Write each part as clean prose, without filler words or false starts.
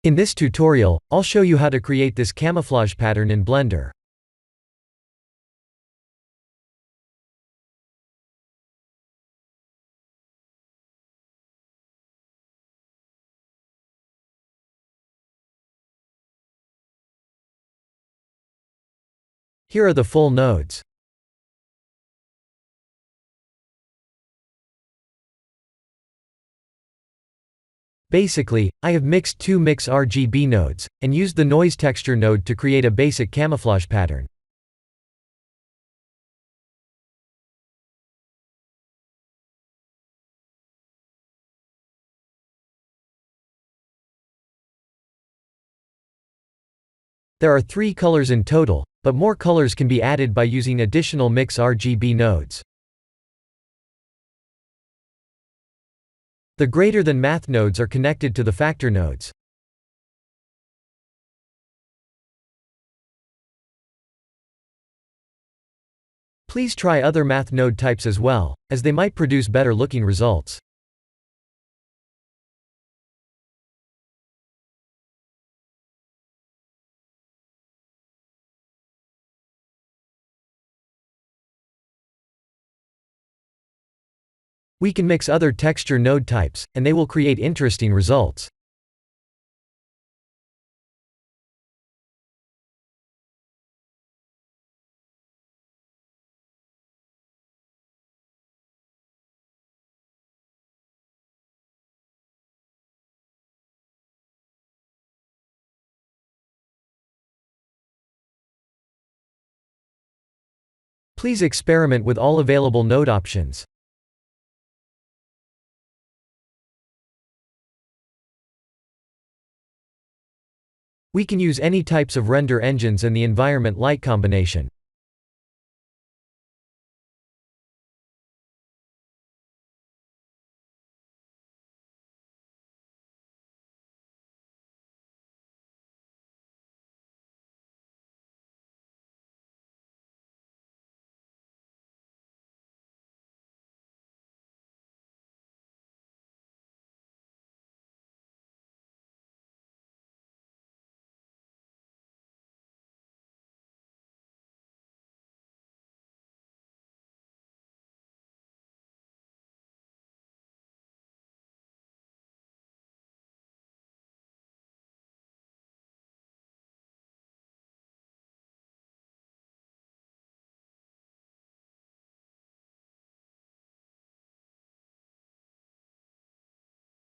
In this tutorial, I'll show you how to create this camouflage pattern in Blender. Here are the full nodes. Basically, I have mixed two mix RGB nodes, and used the noise texture node to create a basic camouflage pattern. There are 3 colors in total, but more colors can be added by using additional mix RGB nodes. The greater than math nodes are connected to the factor nodes. Please try other math node types as well, as they might produce better looking results. We can mix other texture node types, and they will create interesting results. Please experiment with all available node options. We can use any types of render engines and the environment light combination.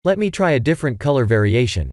Let me try a different color variation.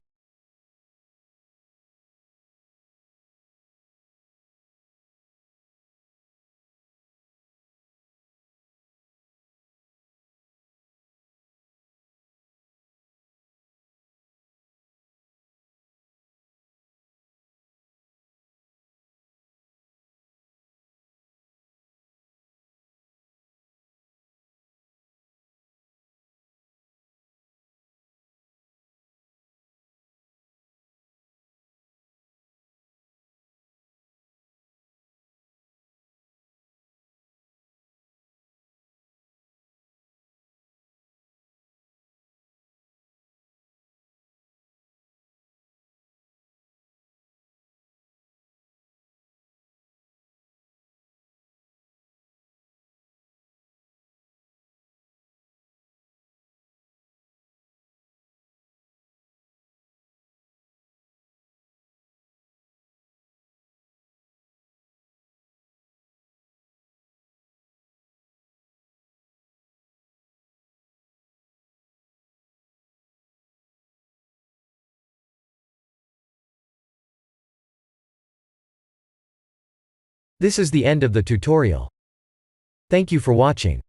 This is the end of the tutorial. Thank you for watching.